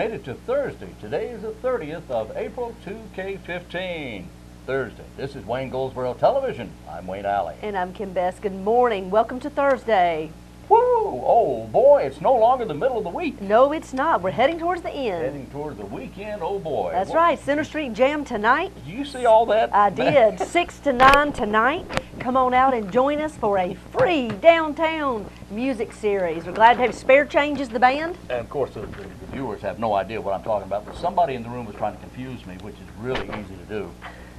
made it to Thursday. Today is the 30th of April, 2K15. Thursday. This is Wayne Goldsboro Television. I'm Wayne Alley. And I'm Kim Best. Good morning. Welcome to Thursday. Woo! Oh boy, it's no longer the middle of the week. No, it's not. We're heading towards the end. Heading toward the weekend, oh boy. That's right. Center Street Jam tonight. Did you see all that? I did. 6 to 9 tonight. Come on out and join us for a free downtown music series. We're glad to have Spare Change as the band. And of course, the viewers have no idea what I'm talking about, but somebody in the room was trying to confuse me, which is really easy to do.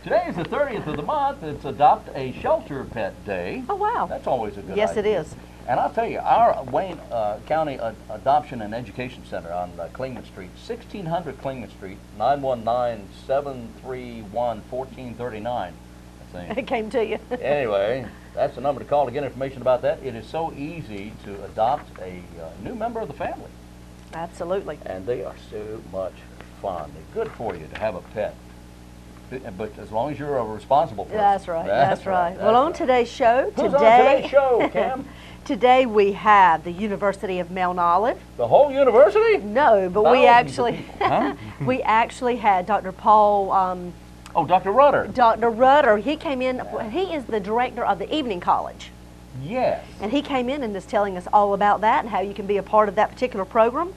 Today is the 30th of the month. It's Adopt a Shelter Pet Day. Oh, wow. That's always a good Yes, idea. it is. And I'll tell you, our Wayne County Adoption and Education Center on Clingman Street, 1600 Clingman Street, 919-731-1439. It came to you. Anyway, that's the number to call to get information about that. It is so easy to adopt a new member of the family. Absolutely. And they are so much fun. They're good for you to have a pet. But as long as you're a responsible person. That's right. That's right. Well, on today's show, Who's on today's show, Cam? Today we have the University of Mount Olive. The whole university? No, but we actually we actually had Dr. Paul. Oh, Dr. Rutter. Dr. Rutter. He came in. He is the director of the evening college. Yes. And he came in and is telling us all about that and how you can be a part of that particular program.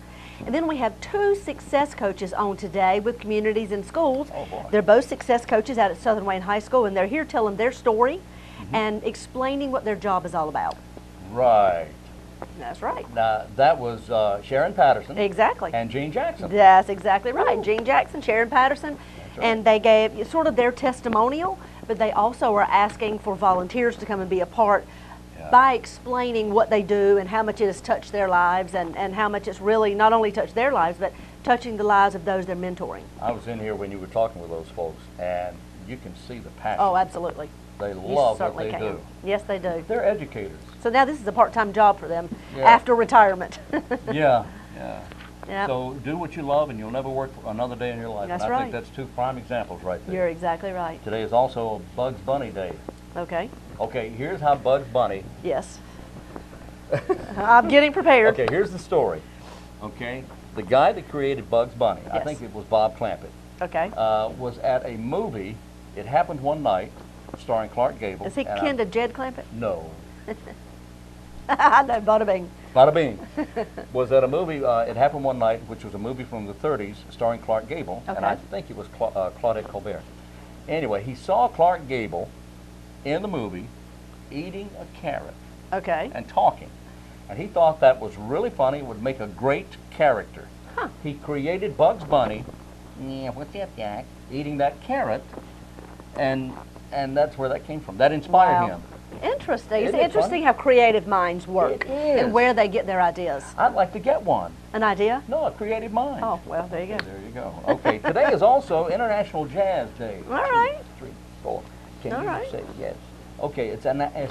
And then we have two success coaches on today with communities and schools. Oh, boy. They're both success coaches out at Southern Wayne High School, and they're here telling their story and explaining what their job is all about. Right. That's right. Now, that was Sharon Patterson. Exactly. And Gene Jackson. That's exactly right. Ooh. Gene Jackson, Sharon Patterson. That's right. And they gave sort of their testimonial, but they also are asking for volunteers to come and be a part by explaining what they do and how much it has touched their lives and how much it's really not only touched their lives, but touching the lives of those they're mentoring. I was in here when you were talking with those folks, and you can see the passion. Oh, absolutely. They love what they do. Yes, they do. They're educators. So now this is a part-time job for them after retirement. Yeah. Yep. So do what you love and you'll never work for another day in your life. That's and I right. think that's two prime examples right there. You're exactly right. Today is also a Bugs Bunny Day. Okay. Okay, here's how Bugs Bunny. Yes. I'm getting prepared. Okay, here's the story. Okay, the guy that created Bugs Bunny, I Yes. think it was Bob Clampett, Okay. was at a movie. It happened one night, starring Clark Gable. Is he kin to Jed Clampett? No. I know, bada bing. Bada bing. Was at a movie, it happened one night, which was a movie from the 30s starring Clark Gable, and I think it was Claudette Colbert. Anyway, he saw Clark Gable in the movie eating a carrot and talking. And he thought that was really funny, would make a great character. Huh. He created Bugs Bunny, what's up, Jack? Eating that carrot, and that's where that came from. That inspired him. Interesting. Isn't It's it interesting how creative minds work It is. and where they get their ideas. I'd like to get one. An idea? No, a creative mind. Oh, well, there you go. There you go. Okay, today is also International Jazz Day. All right. 2, 3, 4. Can All you right. say yes? Okay, it's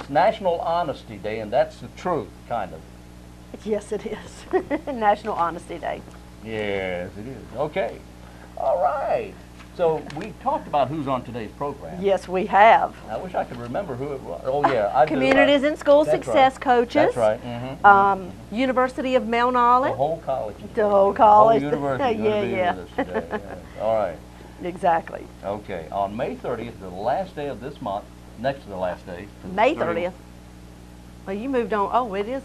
National Honesty Day, and that's the truth, kind of. Yes, it is. National Honesty Day. Yes, it is. Okay. All right. So we talked about who's on today's program. Yes, we have. I wish I could remember who it was. Oh, yeah. I do. Communities and School That's Success right. Coaches. That's right. University of Mount The Olive. whole college. The whole college. The whole university is going to be Yeah. with us today. Yes. All right. Exactly. Okay. On May 30th, the last day of this month, next to the last day. May 30th. Well, you moved on. Oh, it is?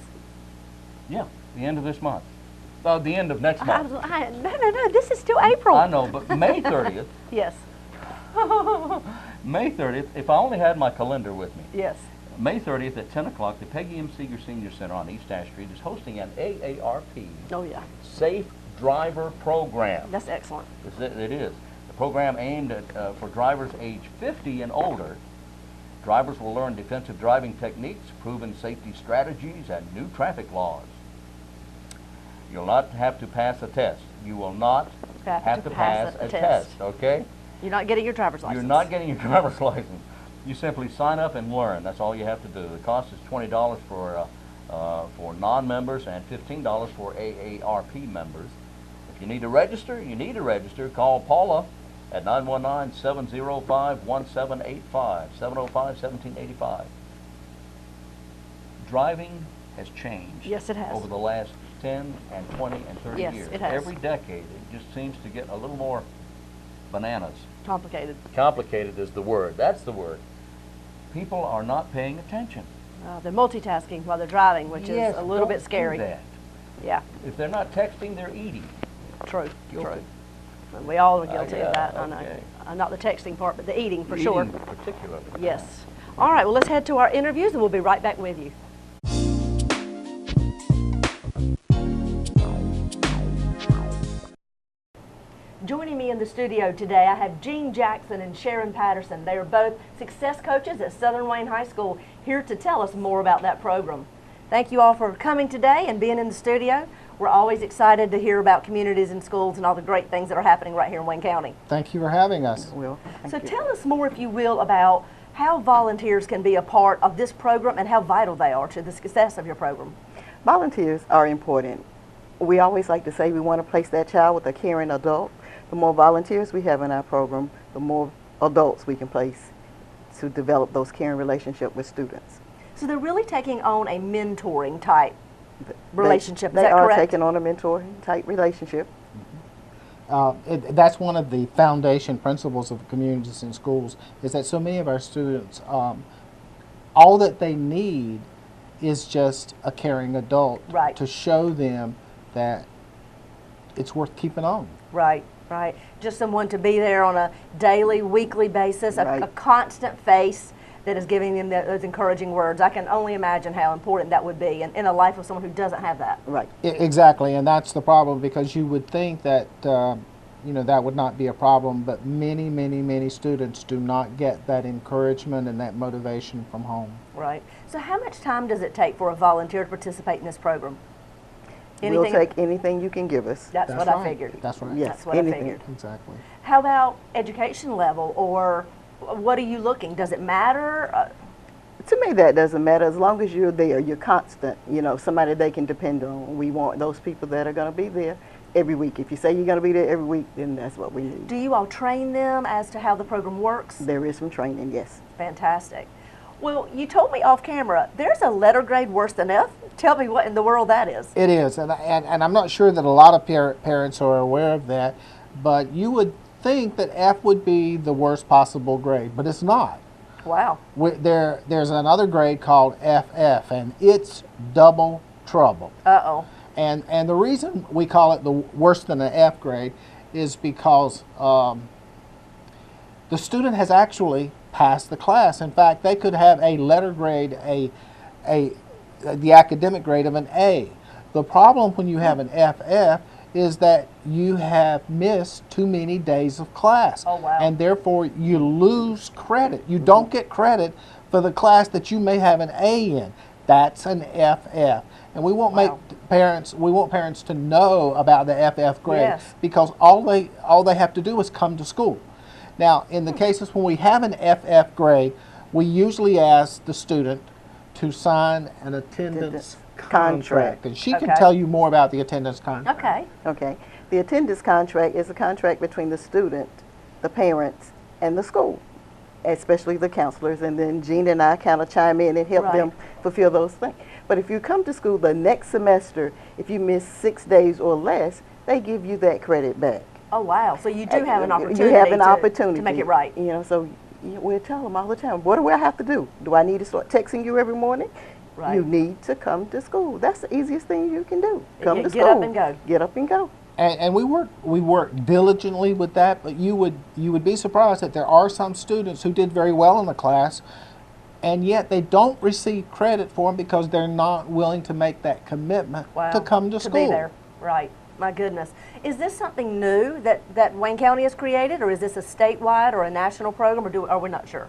Yeah, the end of this month. The end of next month. No. This is still April. I know, but May 30th. Yes. May 30th, if I only had my calendar with me. Yes. May 30th at 10 o'clock, the Peggy M. Seeger Senior Center on East Ash Street is hosting an AARP Oh, yeah. Safe Driver Program. That's excellent. It is. The program aimed at for drivers age 50 and older. Drivers will learn defensive driving techniques, proven safety strategies, and new traffic laws. You'll not have to pass a test. You will not have to pass a test, okay? You're not getting your driver's license. You're not getting your driver's license. You simply sign up and learn. That's all you have to do. The cost is $20 for non-members and $15 for AARP members. If you need to register, Call Paula at 919-705-1785, 705-1785. Driving has changed. Yes, it has. Over the last 10 and 20 and 30 Yes, years. it has. Every decade, it just seems to get a little more bananas. Complicated. Complicated is the word. That's the word. People are not paying attention. They're multitasking while they're driving, which Yes, is a little bit don't do scary. that. Yeah, If they're not texting, they're eating. true, Guilty. true. And we all are guilty yeah, of that, I know. okay. Not the texting part, but the eating for sure. Eating particularly. Yes. All right, well, let's head to our interviews and we'll be right back with you. Joining me in the studio today, I have Jean Jackson and Sharon Patterson. They are both success coaches at Southern Wayne High School, here to tell us more about that program. Thank you all for coming today and being in the studio. We're always excited to hear about communities and schools and all the great things that are happening right here in Wayne County. Thank you for having us. Will. So tell us more, if you will, about how volunteers can be a part of this program and how vital they are to the success of your program. Volunteers are important. We always like to say we want to place that child with a caring adult. The more volunteers we have in our program, the more adults we can place to develop those caring relationships with students. So they're really taking on a mentoring type relationship, is They that are correct? taking on a mentoring type relationship. That's one of the foundation principles of communities and schools, is that so many of our students, all that they need is just a caring adult Right. to show them that it's worth keeping on. Right, right. Just someone to be there on a daily, weekly basis, Right. a constant face that is giving them those encouraging words. I can only imagine how important that would be in a life of someone who doesn't have that. Right. Exactly, and that's the problem, because you would think that that would not be a problem, but many students do not get that encouragement and that motivation from home. Right. So how much time does it take for a volunteer to participate in this program? We'll take anything you can give us. That's what right. I figured. That's right. Yes, That's what anything. I figured. Exactly. How about education level, or what are you looking? Does it matter? To me, that doesn't matter as long as you're there. You're constant. Somebody they can depend on. We want those people that are going to be there every week. If you say you're going to be there every week, then that's what we need. Do you all train them as to how the program works? There is some training, yes. Fantastic. Well, you told me off camera, there's a letter grade worse than F. Tell me what in the world that is. It is, and I'm not sure that a lot of parents are aware of that, but you would think that F would be the worst possible grade, but it's not. Wow. There's another grade called FF, and it's double trouble. Uh-oh. And the reason we call it the worse than an F grade is because the student has actually passed the class. In fact, they could have a letter grade, the academic grade of an A. The problem when you have an FF is that you have missed too many days of class. Oh, wow. And therefore you lose credit. You don't get credit for the class that you may have an A in. That's an FF. And we won't Wow. we want parents to know about the FF grade, Yes. because all they have to do is come to school. Now, in the cases when we have an FF grade, we usually ask the student to sign an attendance contract. And she can Okay. tell you more about the attendance contract. Okay. Okay. The attendance contract is a contract between the student, the parents, and the school, especially the counselors. And then Jean and I kind of chime in and help Right. them fulfill those things. But if you come to school the next semester, if you miss 6 days or less, they give you that credit back. Oh, wow. So you do have an opportunity, You have an opportunity to make it right. So we'll tell them all the time, what do I have to do? Do I need to start texting you every morning? Right. You need to come to school. That's the easiest thing you can do. Come to Get school. up and go. Get up and go. And we work diligently with that, but you would be surprised that there are some students who did very well in the class, and yet they don't receive credit for them because they're not willing to make that commitment Wow. to come to school. To be there. Right. My goodness. Is this something new that Wayne County has created, or is this a statewide or a national program, or are we not sure?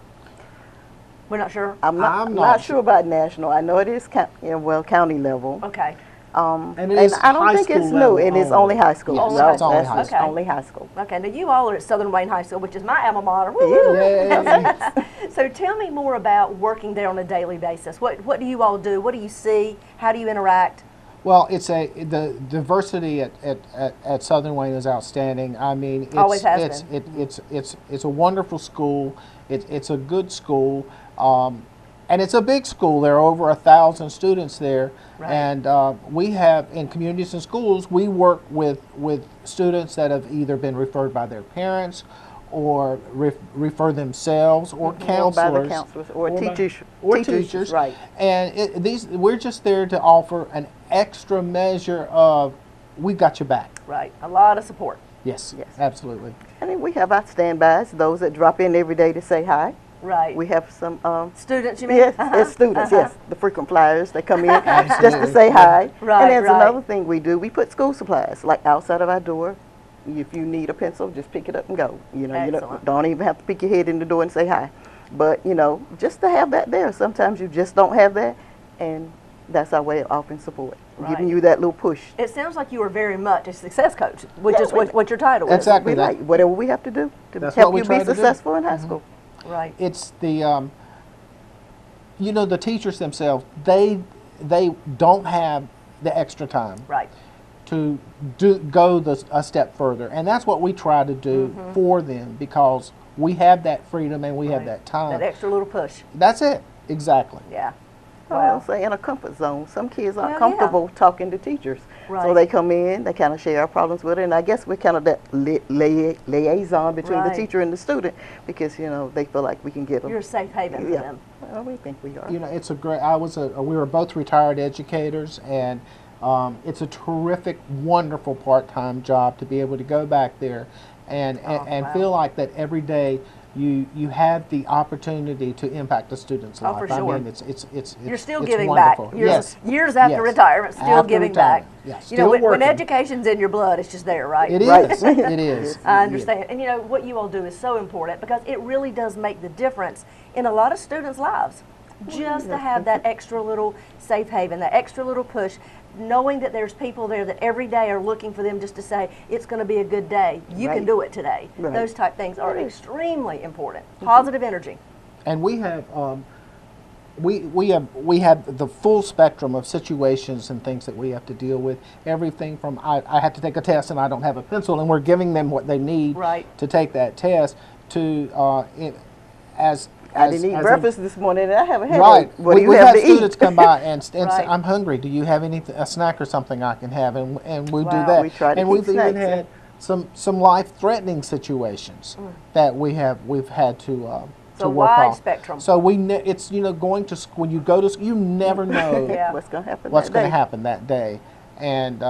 We're not sure? I'm not sure about national. I know it is county level. Okay. And it is I don't high think it's school level new. It is only. only high school. Yes, No, it's only that's high just school. only high school. Okay. Now, you all are at Southern Wayne High School, which is my alma mater. Woo-hoo. Yeah. So tell me more about working there on a daily basis. What do you all do? What do you see? How do you interact? Well, the diversity at Southern Wayne is outstanding. I mean, Always has it's a wonderful school. It's a good school. And it's a big school. There are over 1,000 students there. Right. And we have, in communities and schools, we work with students that have either been referred by their parents or refer themselves or counselors. Or by the counselors or teachers. Or teachers. Right. And we're just there to offer an extra measure of, we've got your back. Right. A lot of support. Yes, Yes. absolutely. And then we have our standbys, those that drop in every day to say hi. Right. We have some Students, you mean? yes, as students, yes, the frequent flyers that come in just to Absolutely. say hi. Right, And there's right. another thing we do. We put school supplies like outside of our door. If you need a pencil, just pick it up and go. You Excellent. don't even have to pick your head in the door and say hi. But just to have that there. Sometimes you just don't have that, and that's our way of offering support, Right. giving you that little push. It sounds like you are very much a success coach, which Yeah, is what your title is. Exactly. We like whatever we have to do to That's help what we you try be to do. successful in high school. Right. It's the the teachers themselves, they don't have the extra time Right. to go a step further, and that's what we try to do for them, because we have that freedom and we have Right. that time. That extra little push. That's it, exactly. Yeah. Well, say in a comfort zone. Some kids aren't Well, yeah. comfortable talking to teachers. So Right. they come in, they kind of share our problems with it, and I guess we're kind of that liaison between Right. the teacher and the student, because, they feel like we can give them. You're a safe haven for Yeah. them. Well, we think we are. It's a great. We were both retired educators, and it's a terrific, wonderful part-time job to be able to go back there and wow. feel like that every day you have the opportunity to impact a student's Oh, life. for sure. I mean, it's You're still it's giving wonderful. back. Yes. Years after Yes. retirement, still After giving back. retirement. Yes. When Still working. education's in your blood, it's just there, right? It Right. is. It is. I understand. And what you all do is so important, because it really does make the difference in a lot of students' lives. Just to have that extra little safe haven, that extra little push, knowing that there's people there that every day are looking for them just to say, it's going to be a good day. You can Right. do it today. Right. Those type things are It is. extremely important. Positive energy. And we have we have the full spectrum of situations and things that we have to deal with. Everything from I have to take a test and I don't have a pencil, and we're giving them what they need Right. to take that test. To I didn't eat breakfast this morning, and I haven't had right. it. What do you We've have had to students eat? come by and say, Right. "I'm hungry. Do you have a snack or something I can have?" And we do Wow. that. We try to and keep we've even snacks had some life-threatening situations that we've had to So work wide on. spectrum. So it's going to when you go to you never know Yeah. What's going to happen what's that going to day. happen that day, and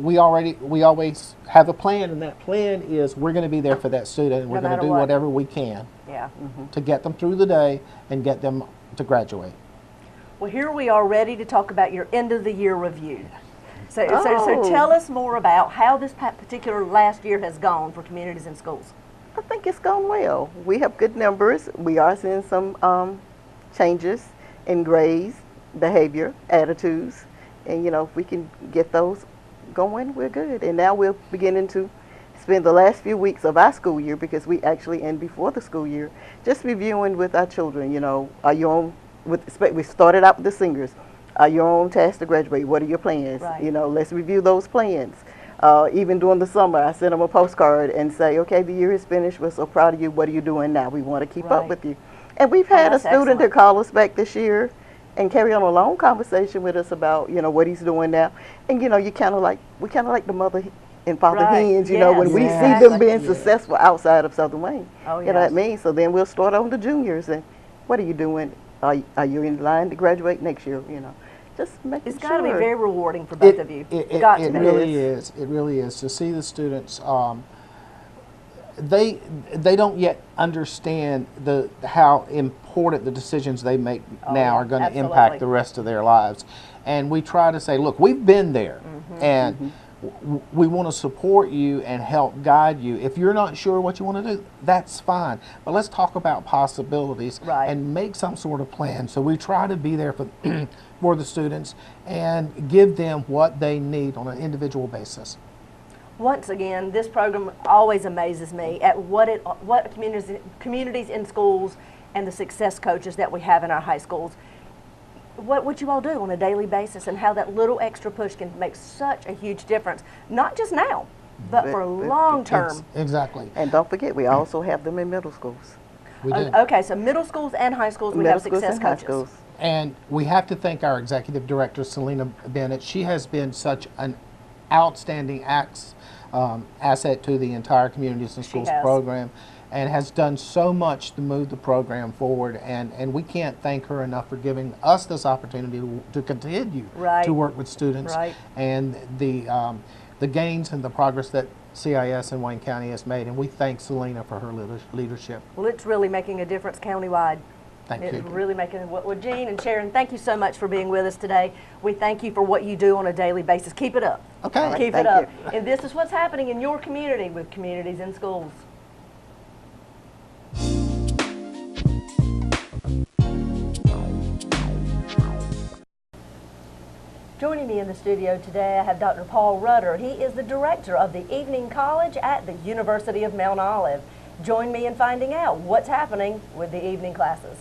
we always have a plan, and that plan is we're going to be there for that student, and we're No going to matter do what. whatever we can Yeah. to get them through the day and get them to graduate. Well, here we are ready to talk about your end of the year review. So Oh. tell us more about how this particular last year has gone for communities and schools. I think it's gone well. We have good numbers. We are seeing some changes in grades, behavior, attitudes, and if we can get those going, we're good. And now we're beginning to spend the last few weeks of our school year, because we actually end before the school year, just reviewing with our children. Are you on? We started out with the singers. Are you on task to graduate? What are your plans? Right. Let's review those plans. Even during the summer, I sent them a postcard and say, okay, the year is finished. We're so proud of you. What are you doing now? We want to keep Right. up with you. And we've had a that's student excellent. that call us back this year and carry on a long conversation with us about, what he's doing now. And, we kind of like the mother and father Right. hens, Yes. when we see Exactly. them being Yeah. successful outside of Southern Wayne. Oh, You know what I yes. mean? So then we'll start on the juniors and what are you doing? Are you in line to graduate next year? Just making It's sure. got to be very rewarding for both of you. It Got to be. really is. It really is to see the students. They don't yet understand how important the decisions they make now yeah, are going to absolutely. impact the rest of their lives, and we try to say, look, we've been there, and we want to support you and help guide you. If you're not sure what you want to do, that's fine. But let's talk about possibilities Right. and make some sort of plan. So we try to be there for for the students and give them what they need on an individual basis. Once again, this program always amazes me at what communities in schools and the success coaches that we have in our high schools, what you all do on a daily basis, and how that little extra push can make such a huge difference, not just now, but for long term. Exactly. And don't forget, we also have them in middle schools. We do. Okay, so middle schools and high schools, we have success coaches. And we have to thank our executive director, Selena Bennett. She has been such an outstanding asset to the entire Communities and Schools program, and has done so much to move the program forward. And we can't thank her enough for giving us this opportunity to continue to work with students. And the gains and the progress that CIS in Wayne County has made, and we thank Selena for her leadership. Well, it's really making a difference countywide. Thank you. It's really making, well, Gene and Sharon, thank you so much for being with us today. We thank you for what you do on a daily basis. Keep it up. Okay. Right, keep it up. And this is what's happening in your community with Communities in Schools. Joining me in the studio today, I have Dr. Paul Rutter. He is the director of the Evening College at the University of Mount Olive. Join me in finding out what's happening with the evening classes.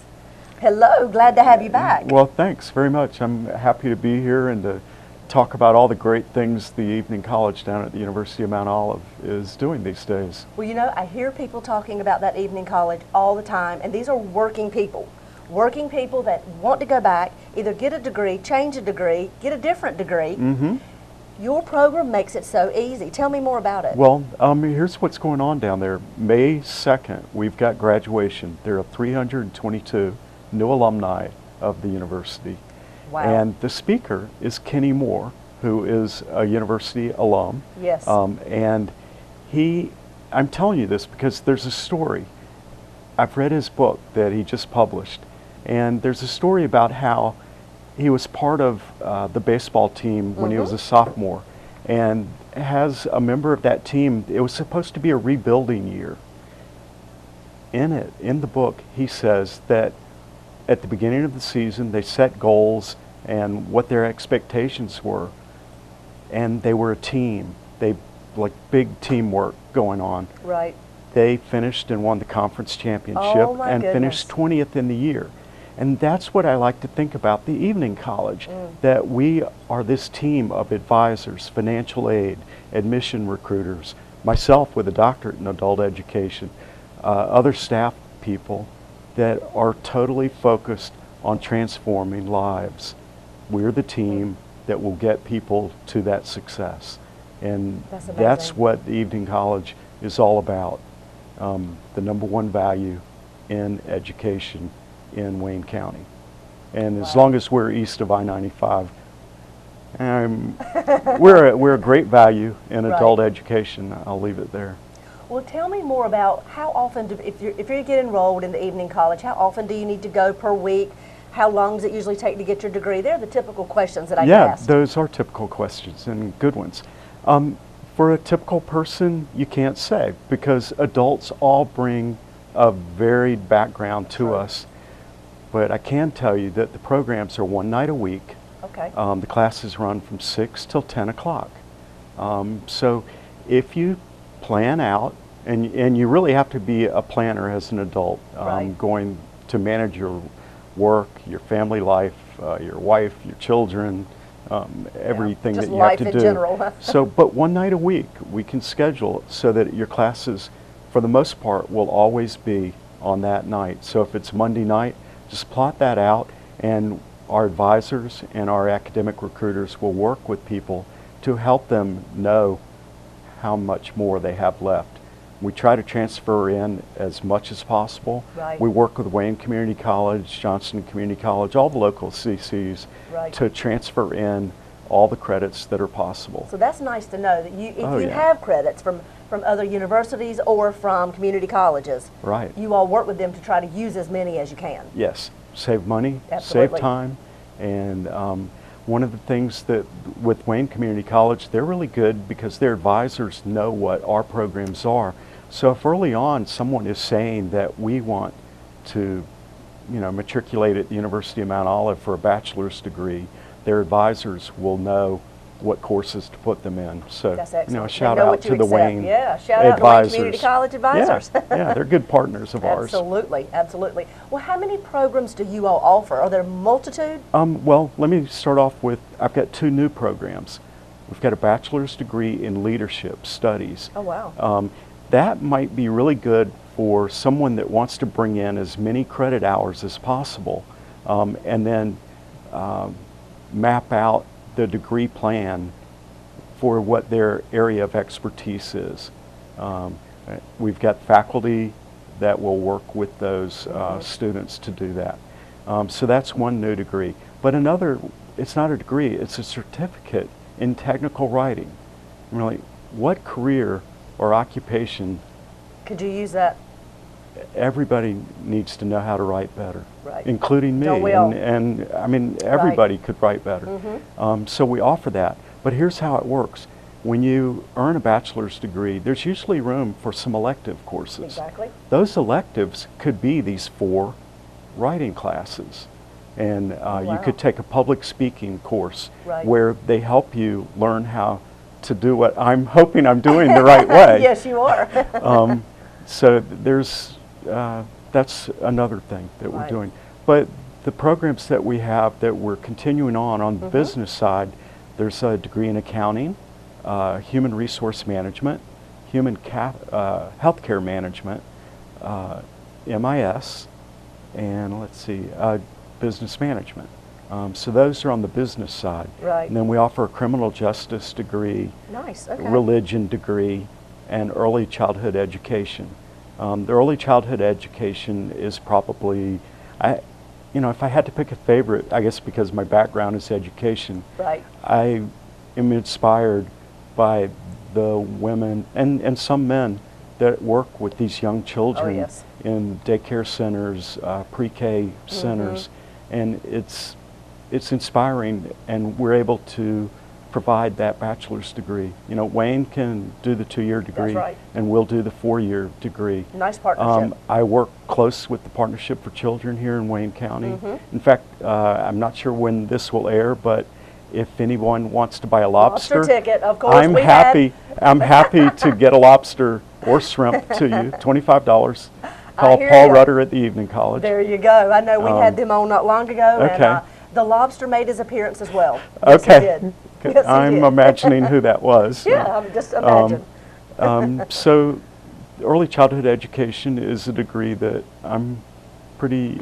Hello, glad to have you back. Well, thanks very much. I'm happy to be here and to talk about all the great things the Evening College down at the University of Mount Olive is doing these days. Well, you know, I hear people talking about that Evening College all the time, and these are working people that want to go back, either get a degree, change a degree, get a different degree. Your program makes it so easy. Tell me more about it. Well, here's what's going on down there. May 2nd, we've got graduation. There are 322 new alumni of the university. Wow. And the speaker is Kenny Moore, who is a university alum. Yes. And I'm telling you this because there's a story. I've read his book that he just published, and there's a story about how he was part of the baseball team when he was a sophomore, and has a member of that team. It was supposed to be a rebuilding year. In the book, he says that at the beginning of the season, they set goals and what their expectations were, and they were a team. They like big teamwork going on. Right. They finished and won the conference championship and finished 20th in the year. And that's what I like to think about the Evening College, that we are this team of advisors, financial aid, admission recruiters, myself with a doctorate in adult education, other staff people that are totally focused on transforming lives. We're the team that will get people to that success. And that's what the Evening College is all about. The number one value in education in Wayne County. And as long as we're east of I-95, we're a great value in adult education. I'll leave it there. Well, tell me more about how often, if you get enrolled in the Evening College, how often do you need to go per week? How long does it usually take to get your degree? They're the typical questions that I ask. Yeah, those are typical questions and good ones. For a typical person, you can't say, because adults all bring a varied background to us. But I can tell you that the programs are one night a week. Okay. The classes run from 6 till 10 o'clock. So if you plan out, and you really have to be a planner as an adult, going to manage your work, your family life, your wife, your children, everything that you have to do. General. So, but one night a week, we can schedule so that your classes, for the most part, will always be on that night. So if it's Monday night, just plot that out, and our advisors and our academic recruiters will work with people to help them know how much more they have left. We try to transfer in as much as possible. Right. We work with Wayne Community College, Johnston Community College, all the local CCs to transfer in all the credits that are possible. So that's nice to know that if you have credits from other universities or from community colleges, you all work with them to try to use as many as you can. Yes, save money, save time, and one of the things that with Wayne Community College, they're really good because their advisors know what our programs are. So if early on someone is saying that we want to, matriculate at the University of Mount Olive for a bachelor's degree, their advisors will know what courses to put them in. So, shout out to the Wayne shout out to Wayne Community College advisors. Yeah, they're good partners of ours. Absolutely, absolutely. Well, how many programs do you all offer? Are there a multitude? Well, let me start off with, I've got 2 new programs. We've got a bachelor's degree in leadership studies. Oh, wow. that might be really good for someone that wants to bring in as many credit hours as possible, and then map out the degree plan for what their area of expertise is. We've got faculty that will work with those students to do that. So that's one new degree. But another, it's not a degree, it's a certificate in technical writing. Really, what career or occupation could you use that? Everybody needs to know how to write better, right. including me. Don't we all? And I mean, everybody right. could write better. So we offer that. But here's how it works. When you earn a bachelor's degree, there's usually room for some elective courses. Exactly. Those electives could be these 4 writing classes. And you could take a public speaking course right. where they help you learn how to do what I'm hoping I'm doing the right way. Yes, you are. So there's, that's another thing that we're right. doing. But the programs that we have that we're continuing on the business side, there's a degree in accounting, human resource management, healthcare management, MIS, and let's see, business management. So those are on the business side. Right. And then we offer a criminal justice degree, nice. Okay. religion degree, and early childhood education. The early childhood education is probably, if I had to pick a favorite, I guess because my background is education, right. I am inspired by the women and some men that work with these young children yes. in daycare centers, pre-K centers, and it's inspiring, and we're able to provide that bachelor's degree. You know, Wayne can do the 2-year degree, that's right. and we'll do the 4-year degree. Nice partnership. I work close with the Partnership for Children here in Wayne County. In fact, I'm not sure when this will air, but if anyone wants to buy a lobster ticket, of course. I'm happy to get a lobster or shrimp to you, $25. Call Paul Rutter at the Evening College. There you go. I know we had them on not long ago, okay. and the lobster made his appearance as well. Yes, okay. he did. Yes, I'm he did. imagining who that was. Yeah, I'm just imagine. So early childhood education is a degree that I'm pretty,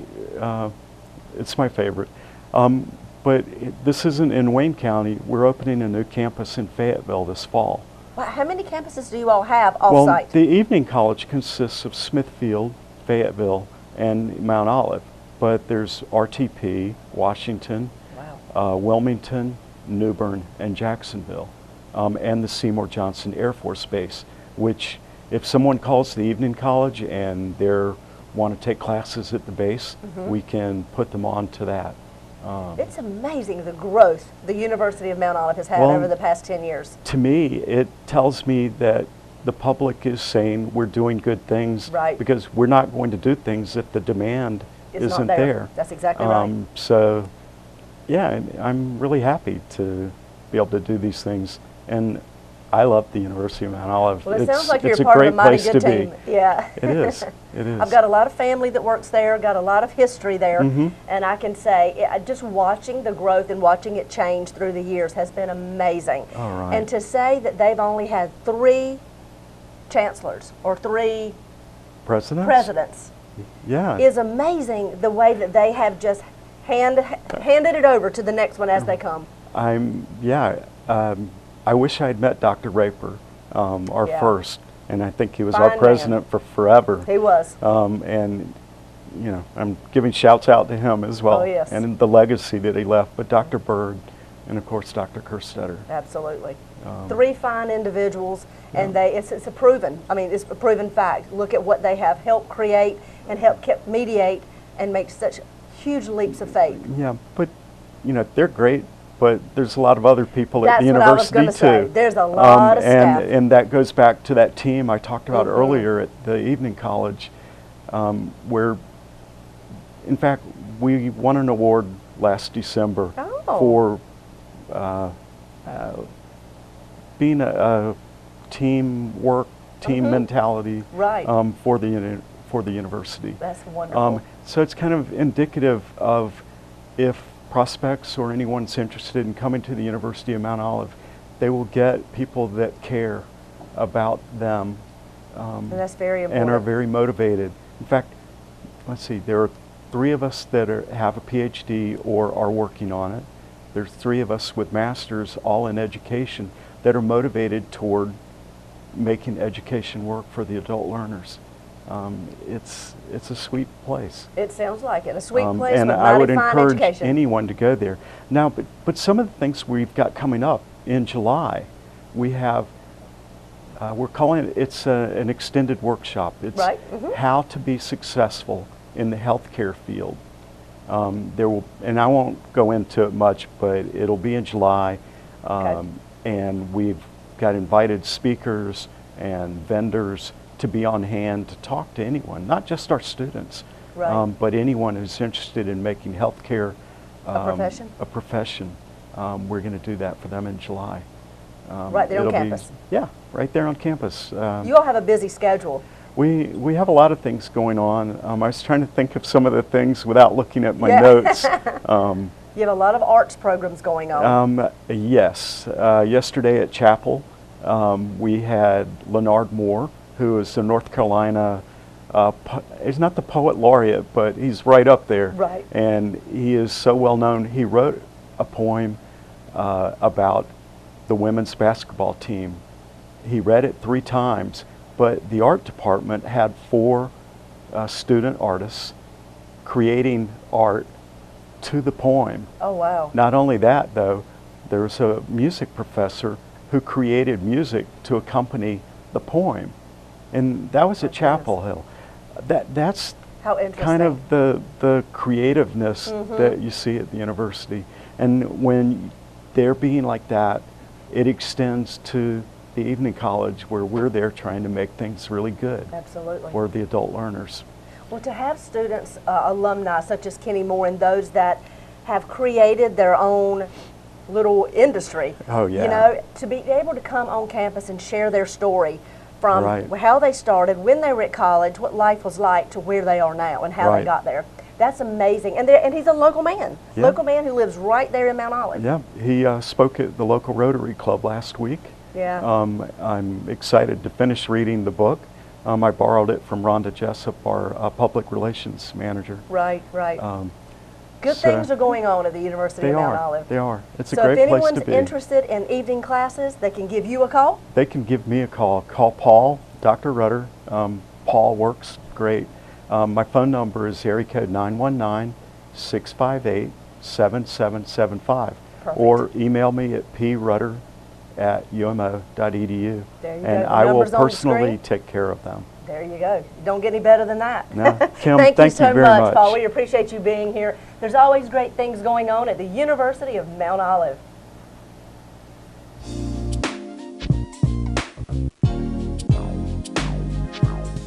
it's my favorite. But this isn't in Wayne County. We're opening a new campus in Fayetteville this fall. Wow, how many campuses do you all have off-site? Well, the Evening College consists of Smithfield, Fayetteville, and Mount Olive. But there's RTP, Washington, Wilmington, New Bern, and Jacksonville, and the Seymour Johnson Air Force Base, which if someone calls the Evening College and they want to take classes at the base, we can put them on to that. It's amazing the growth the University of Mount Olive has had over the past 10 years. To me, it tells me that the public is saying we're doing good things, right. because we're not going to do things if the demand isn't there. That's exactly right. So, yeah, I'm really happy to be able to do these things, and I love the University of Mount Olive. Well, it sounds like you're it's a part great of a mighty place good to team. be. Yeah. It is. It is. I've got a lot of family that works there, got a lot of history there, and I can say just watching the growth and watching it change through the years has been amazing. All right. And to say that they've only had 3 chancellors or 3 presidents yeah. is amazing, the way that they have just handed it over to the next one as they come. I wish I had met Dr. Raper, our first, and I think he was Fine our president for forever. He was. And you know, I'm giving shouts out to him as well, and the legacy that he left. But Dr. Bird, and of course Dr. Kerstetter. Absolutely. 3 fine individuals, and it's a proven. I mean, it's a proven fact. Look at what they have helped create and helped mediate and make such huge leaps of faith. Yeah, but you know, they're great. But there's a lot of other people at the That's what I was university gonna say. too. There's a lot of staff. And that goes back to that team I talked about earlier at the Evening College, where, in fact, we won an award last December for being a teamwork, team mentality for the university. That's wonderful. So it's kind of indicative of if prospects or anyone's interested in coming to the University of Mount Olive, they will get people that care about them And that's very important. and are very motivated. In fact, let's see, there are 3 of us that have a PhD or are working on it. There's 3 of us with masters, all in education, that are motivated toward making education work for the adult learners. It's a sweet place. It sounds like it. A sweet place and with I would mighty fine encourage education. anyone to go there. Now, but some of the things we've got coming up in July, we have, we're calling it, it's an extended workshop. It's Right. how to be successful in the healthcare field. There will, and I won't go into it much, but it'll be in July, and we've got invited speakers and vendors to be on hand to talk to anyone, not just our students, Right. but anyone who's interested in making healthcare A profession. We're going to do that for them in July. Right there on it'll be- campus. Yeah, right there on campus. You all have a busy schedule. We have a lot of things going on. I was trying to think of some of the things without looking at my Yeah. notes. You have a lot of arts programs going on. Yes. Yesterday at Chapel, we had Leonard Moore, who is the North Carolina, he's not the poet laureate, but he's right up there. Right. And he is so well known. He wrote a poem about the women's basketball team. He read it 3 times, but the art department had 4 student artists creating art to the poem. Oh, wow. Not only that, though, there was a music professor who created music to accompany the poem, and that was at Chapel Hill. That's How interesting. kind of the creativeness that you see at the university, and when they're being like that, it extends to the evening college, where we're there trying to make things really good Absolutely. for the adult learners. Well, to have students, alumni such as Kenny Moore, and those that have created their own little industry, Oh, yeah. you know, to be able to come on campus and share their story from Right. how they started, when they were at college, what life was like, to where they are now and how they Right. got there. That's amazing. And he's a local man, Yeah. local man who lives right there in Mount Olive. Yeah, he spoke at the local Rotary Club last week. Yeah. I'm excited to finish reading the book. I borrowed it from Rhonda Jessup, our public relations manager. Right, right. Good so things are going on at the University They of Mount are. Olive. They are. It's a So great if place to anyone's be. interested in evening classes, they can give you a call? They can give me a call. Call Paul, Dr. Rutter. Paul works great. My phone number is area code 919-658-7775. Perfect. Or email me at prutter@umo.edu. There you and go. The I will number's on the personally screen. take care of them. There you go. You don't get any better than that. No. Kim, thank you thank so you very much, much. Paul. We appreciate you being here. There's always great things going on at the University of Mount Olive.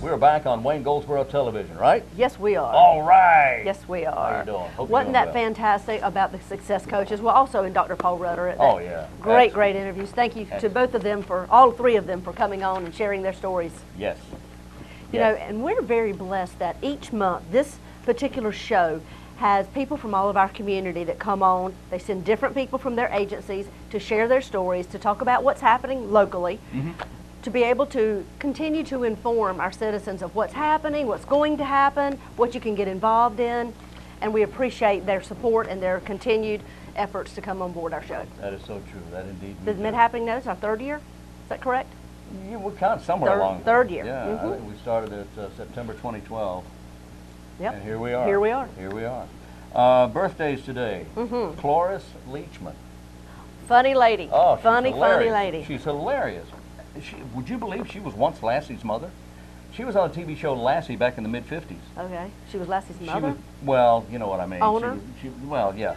We're back on Wayne Goldsboro Television, right? Yes, we are. All right. Yes, we are. How you doing? Hope you're Wasn't doing that well. fantastic about the success coaches? Well, also in Dr. Paul Rutter. At Oh, that yeah. Great, Excellent. great interviews. Thank you to Excellent. both of them, for all 3 of them, for coming on and sharing their stories. Yes. You know, and we're very blessed that each month this particular show has people from all of our community that come on. They send different people from their agencies to share their stories, to talk about what's happening locally, to be able to continue to inform our citizens of what's happening, what's going to happen, what you can get involved in. And we appreciate their support and their continued efforts to come on board our show. That is so true. That indeed. The Mid-Happening Notice, our 3rd year? Is that correct? Yeah, we're kind of somewhere Third- along. third year. Yeah, I think we started at September 2012. Yep. And here we are. Here we are. Here we are. Birthdays today. Cloris Leachman. Funny lady. Oh, she's funny hilarious. lady. She's hilarious. Would you believe she was once Lassie's mother? She was on a TV show Lassie back in the mid-50s. Okay. She was Lassie's She mother? was, well, you know what I mean. Owner? Well, yeah.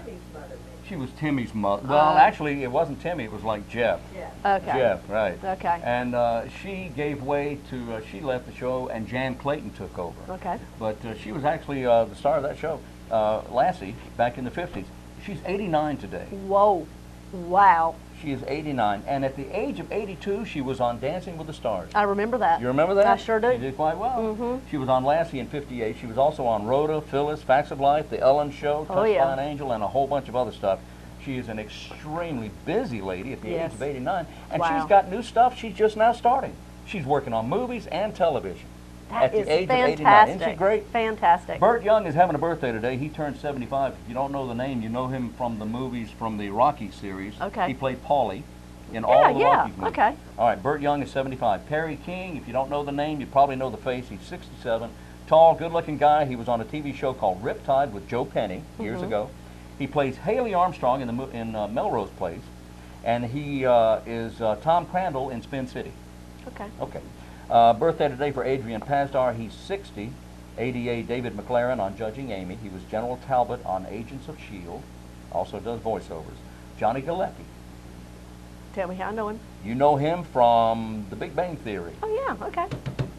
She was Timmy's mother. Well, actually, it wasn't Timmy. It was like Jeff. Okay. Jeff, right. Okay. And she gave way to, she left the show and Jan Clayton took over. Okay. But she was actually the star of that show, Lassie, back in the 50s. She's 89 today. Whoa. Wow. She is 89. And at the age of 82, she was on Dancing with the Stars. I remember that. You remember that? I sure do. She did quite well. She was on Lassie in 58. She was also on Rhoda, Phyllis, Facts of Life, The Ellen Show, Touched by an Angel, and a whole bunch of other stuff. She is an extremely busy lady at the age of 89. And Wow. she's got new stuff she's just now starting. She's working on movies and television. That at is the age fantastic. of 89. Isn't she great? Fantastic. Burt Young is having a birthday today. He turned 75. If you don't know the name, you know him from the movies from the Rocky series. Okay. He played Paulie in all the Rocky movies. Okay. All right, Burt Young is 75. Perry King, if you don't know the name, you probably know the face. He's 67. Tall, good-looking guy. He was on a TV show called Riptide with Joe Penny years ago. He plays Haley Armstrong in Melrose Place, and he is Tom Crandall in Spin City. Okay. Okay. Birthday today for Adrian Pasdar. He's 60. ADA David McLaren on Judging Amy. He was General Talbot on Agents of S.H.I.E.L.D. Also does voiceovers. Johnny Galecki. Tell me how I know him. You know him from The Big Bang Theory. Oh, yeah. Okay.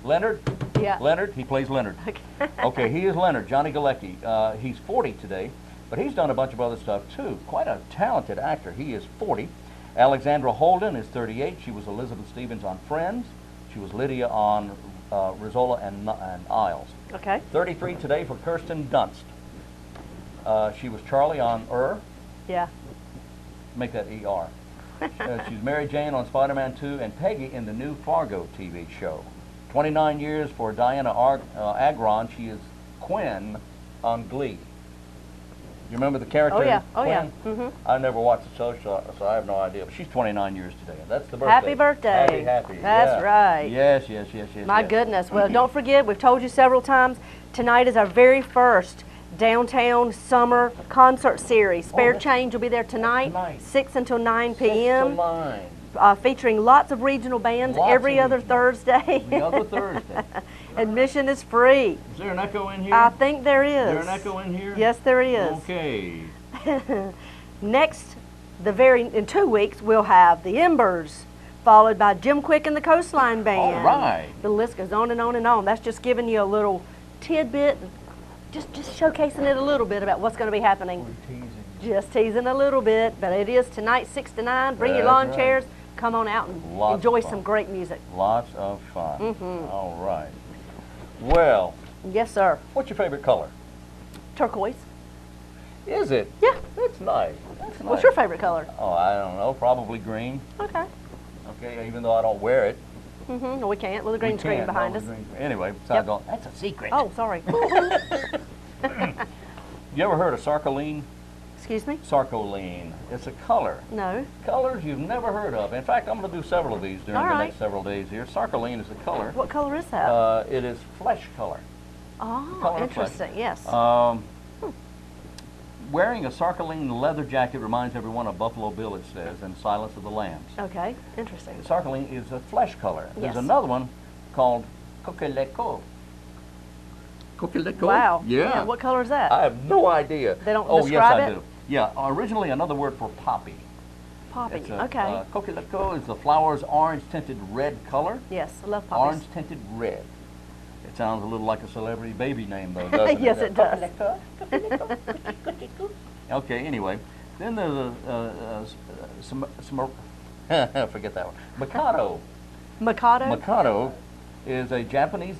Leonard? Yeah. Leonard? He plays Leonard. Okay. Okay, he is Leonard, Johnny Galecki. He's 40 today, but he's done a bunch of other stuff too. Quite a talented actor. He is 40. Alexandra Holden is 38. She was Elizabeth Stevens on Friends. She was Lydia on Rizola and Isles. Okay. 33 today for Kirsten Dunst. She was Charlie on Yeah. Make that E-R. She's Mary Jane on Spider-Man 2 and Peggy in the new Fargo TV show. 29 years for Diana Agron. She is Quinn on Glee. You remember the character? Oh, yeah. Oh, Quinn? yeah. Mm-hmm. I never watched the show, so I have no idea. But she's 29 years today, and that's the birthday. Happy birthday. Happy. That's yeah. right. Yes. My goodness. Well, don't forget, we've told you several times, tonight is our very first downtown summer concert series. Spare Change will be there tonight. 6 until 9 p.m. 6 to 9. Featuring lots of regional bands every other Thursday. Every other Thursday. Admission is free. Is there an echo in here? I think there is. Is there an echo in here? Yes, there is. Okay. Next, in 2 weeks, we'll have the Embers, followed by Jim Quick and the Coastline Band. All right. The list goes on and on and on. That's just giving you a little tidbit, just showcasing it a little bit about what's going to be happening. We're teasing. Just teasing a little bit, but it is tonight 6 to 9. Bring your That's lawn right. chairs. Come on out and enjoy some great music. Lots of fun. All right. Well, Yes, sir. what's your favorite color? Turquoise. Is it? Yeah. That's nice. That's nice. What's your favorite color? Oh, I don't know. Probably green. Okay. Okay, even though I don't wear it. No, we can't. Well, the green We screen can't. behind No, us. the green screen. Anyway, Yep. that's a secret. Oh, sorry. You ever heard of sarcoline? Excuse me? Sarcoline. It's a color. No. Colors you've never heard of. In fact, I'm going to do several of these during All the right. next several days here. Sarcoline is a color. What color is that? It is flesh color. Oh, color of flesh. interesting. Yes. Wearing a sarcoline leather jacket reminds everyone of Buffalo Bill, it says, and Silence of the Lambs. Okay. Interesting. Sarcoline is a flesh color. There's Yes. another one called coquelicot. Coquelicot? Wow. Yeah. What color is that? I have no idea. They don't Oh, describe yes, I it? do. Yeah, originally another word for poppy. Poppy. It's a, Okay. coquelicot is the flower's orange-tinted red color. Yes, I love poppies. Orange-tinted red. It sounds a little like a celebrity baby name, though, doesn't Yes, it? it does. Okay, anyway. Then there's forget that one. Mikado. Mikado? Mikado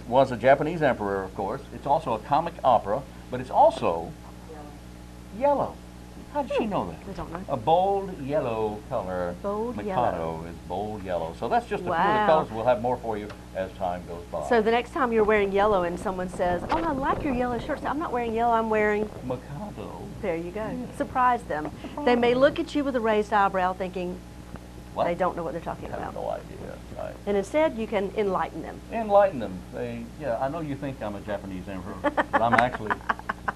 was a Japanese emperor, of course. It's also a comic opera, but it's also yellow. How did she know that? I don't know. A bold yellow color. Bold Mikado is bold yellow. So that's just a few of the Wow. colors. We'll have more for you as time goes by. So the next time you're wearing yellow and someone says, oh, I like your yellow shirt. Say, I'm not wearing yellow, I'm wearing... Mikado. There you go. Surprise them. They may look at you with a raised eyebrow thinking What? they don't know what they're talking I have about. no idea. Right. And instead, you can enlighten them. Enlighten them. I know you think I'm a Japanese emperor, but I'm actually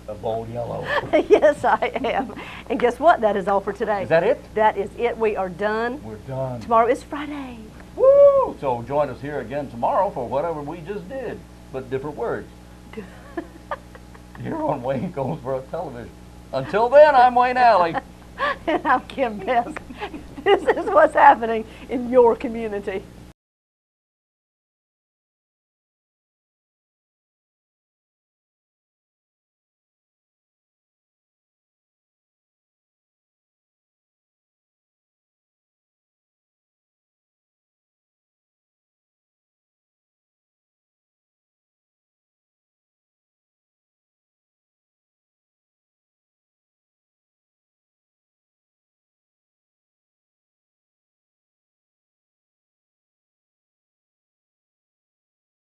a bold yellow. Yes, I am. And guess what? That is all for today. Is that it? That is it. We are done. We're done. Tomorrow is Friday. Woo! So join us here again tomorrow for whatever we just did, but different words. Here on Wayne Goldsboro Television. Until then, I'm Wayne Alley. And I'm Kim Best. This is what's happening in your community.